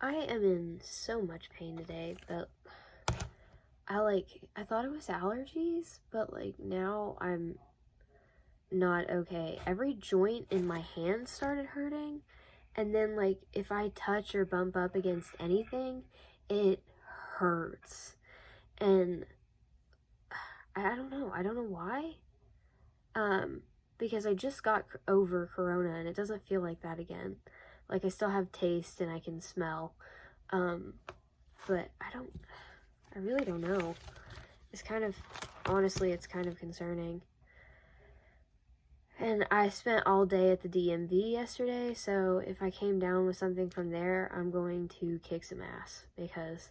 I am in so much pain today, but I thought it was allergies, but like now I'm not okay. Every joint in my hand started hurting, and then like if I touch or bump up against anything, it hurts. And I don't know. I don't know why. Because I just got over corona and it doesn't feel like that again. Like I still have taste and I can smell. But I really don't know. It's kind of, honestly, it's kind of concerning. And I spent all day at the DMV yesterday, so if I came down with something from there, I'm going to kick some ass because,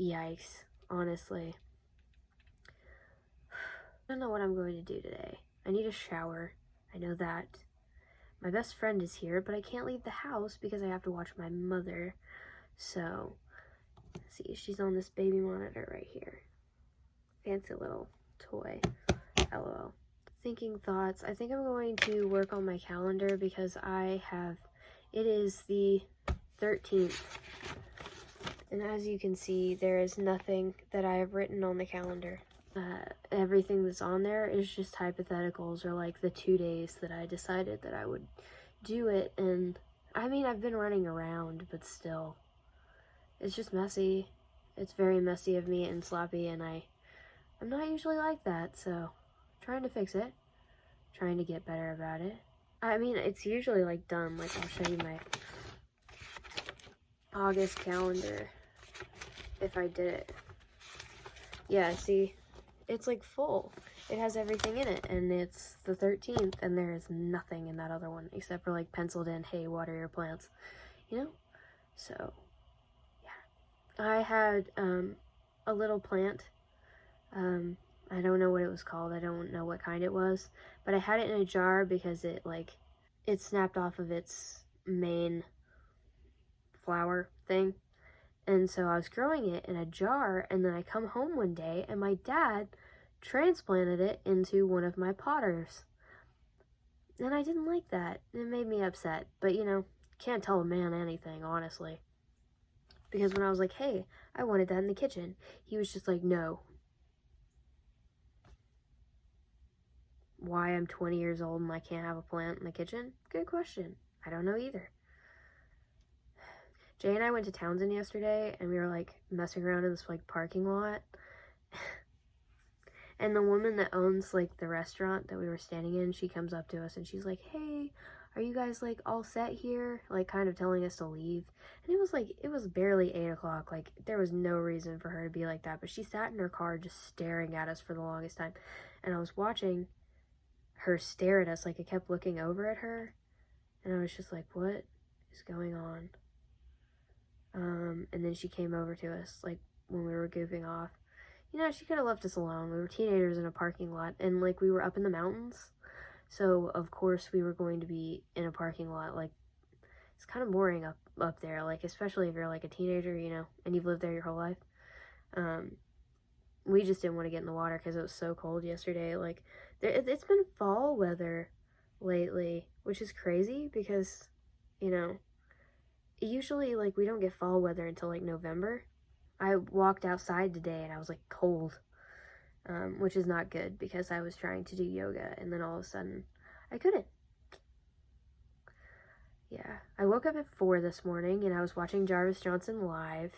yikes, honestly. I don't know what I'm going to do today. I need a shower. I know that. My best friend is here, but I can't leave the house because I have to watch my mother. So, let's see, she's on this baby monitor right here. Fancy little toy. LOL. Thinking thoughts. I think I'm going to work on my calendar because it is the 13th. And as you can see, there is nothing that I have written on the calendar. Everything that's on there is just hypotheticals or like the 2 days that I decided that I would do it. And I mean, I've been running around, but still, it's just messy. It's very messy of me and sloppy, and I'm not usually like that, so I'm trying to fix it, trying to get better about it. I mean, it's usually like done. Like, I'll show you my August calendar if I did it. Yeah, see, it's like full. It has everything in it, and it's the 13th, and there is nothing in that other one except for like penciled in, hey, water your plants, you know? So, yeah. I had a little plant. I don't know what it was called. I don't know what kind it was, but I had it in a jar because it snapped off of its main flower thing. And so I was growing it in a jar, and then I come home one day and my dad transplanted it into one of my potters. And I didn't like that. It made me upset. But you know, can't tell a man anything, honestly. Because when I was like, hey, I wanted that in the kitchen, he was just like, no. Why I'm 20 years old and I can't have a plant in the kitchen? Good question. I don't know either. Jay and I went to Townsend yesterday, and we were like messing around in this like parking lot. And the woman that owns like the restaurant that we were standing in, she comes up to us and she's like, hey, are you guys like all set here? Like kind of telling us to leave. And it was barely 8 o'clock. Like there was no reason for her to be like that. But she sat in her car just staring at us for the longest time. And I was watching her stare at us. Like I kept looking over at her. And I was just like, what is going on? And then she came over to us like when we were goofing off. You know, she could have left us alone. We were teenagers in a parking lot, and like we were up in the mountains, so of course we were going to be in a parking lot. Like it's kind of boring up there, like especially if you're like a teenager, you know, and you've lived there your whole life. We just didn't want to get in the water because it was so cold yesterday. Like it's been fall weather lately, which is crazy because, you know, usually like we don't get fall weather until like November. I walked outside today and I was like cold, which is not good because I was trying to do yoga and then all of a sudden I couldn't. Yeah, I woke up at 4 this morning and I was watching Jarvis Johnson live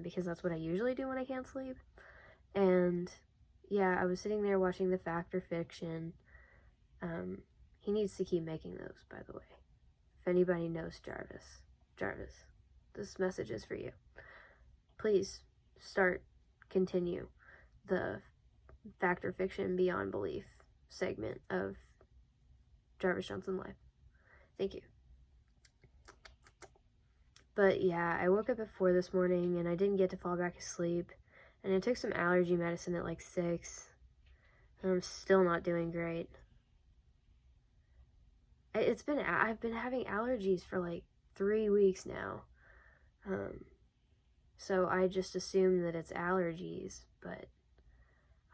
because that's what I usually do when I can't sleep. And yeah, I was sitting there watching the Fact or Fiction. He needs to keep making those, by the way. If anybody knows Jarvis, this message is for you. Please continue the Fact or Fiction Beyond Belief segment of Jarvis Johnson Live. Thank you. But yeah, I woke up at 4 this morning and I didn't get to fall back asleep. And I took some allergy medicine at like 6. And I'm still not doing great. I've been having allergies for like 3 weeks now. So I just assume that it's allergies, but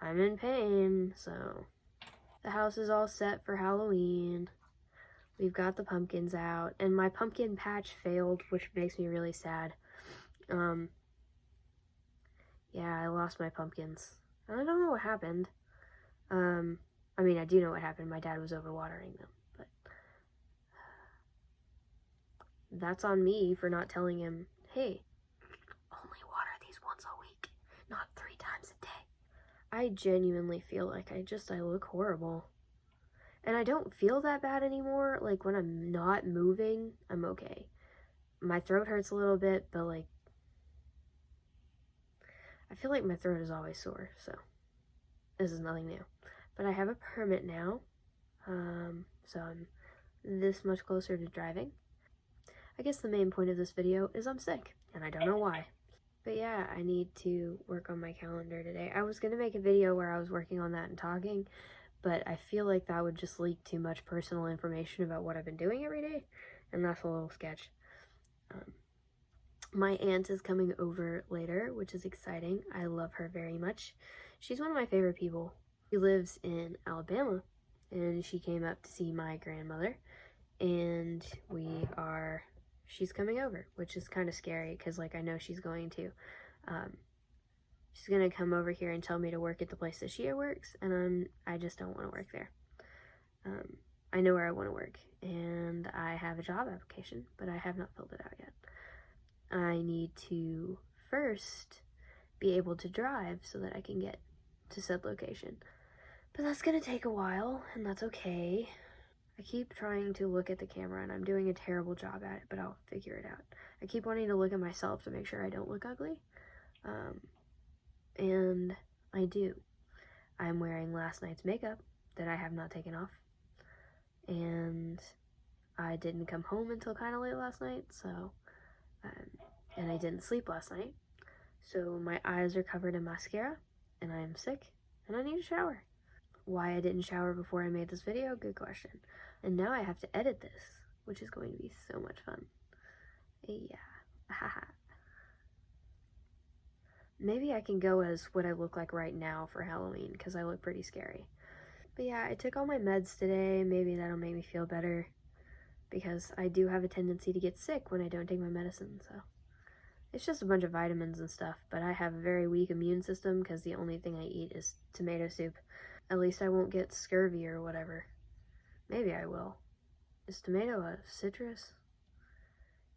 I'm in pain, so the house is all set for Halloween. we've got the pumpkins out, and my pumpkin patch failed, which makes me really sad. Yeah, I lost my pumpkins. And I don't know what happened. I mean, I do know what happened. My dad was overwatering them, but that's on me for not telling him, hey, only water these once a week, not 3 times a day. I genuinely feel like I look horrible. And I don't feel that bad anymore. Like, when I'm not moving, I'm okay. My throat hurts a little bit, but, like, I feel like my throat is always sore, so this is nothing new. But I have a permit now, so I'm this much closer to driving. I guess the main point of this video is I'm sick, and I don't know why. But yeah, I need to work on my calendar today. I was going to make a video where I was working on that and talking, but I feel like that would just leak too much personal information about what I've been doing every day, and that's a little sketch. My aunt is coming over later, which is exciting. I love her very much. She's one of my favorite people. She lives in Alabama, and she came up to see my grandmother, and she's coming over, which is kind of scary, because, like, I know she's going to come over here and tell me to work at the place that she works, and I just don't want to work there. I know where I want to work, and I have a job application, but I have not filled it out yet. I need to first be able to drive so that I can get to said location. But that's gonna take a while, and that's okay. I keep trying to look at the camera, and I'm doing a terrible job at it, but I'll figure it out. I keep wanting to look at myself to make sure I don't look ugly. And I do. I'm wearing last night's makeup that I have not taken off. And I didn't come home until kind of late last night, so... and I didn't sleep last night. So my eyes are covered in mascara, and I'm sick, and I need a shower. Why I didn't shower before I made this video? Good question. And now I have to edit this, which is going to be so much fun. Yeah. Haha. Maybe I can go as what I look like right now for Halloween, because I look pretty scary. But yeah, I took all my meds today. Maybe that'll make me feel better, because I do have a tendency to get sick when I don't take my medicine, so. It's just a bunch of vitamins and stuff, but I have a very weak immune system because the only thing I eat is tomato soup. At least I won't get scurvy or whatever. Maybe I will. Is tomato a citrus?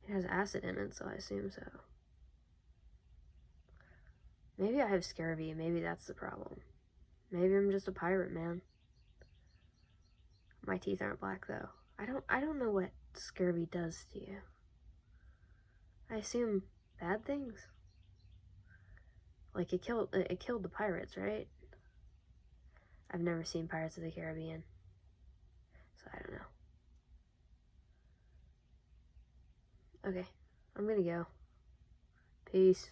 It has acid in it, so I assume so. Maybe I have scurvy, maybe that's the problem. Maybe I'm just a pirate, man. My teeth aren't black, though. I don't know what scurvy does to you. I assume bad things? Like, it killed the pirates, right? I've never seen Pirates of the Caribbean, so I don't know. Okay, I'm gonna go. Peace.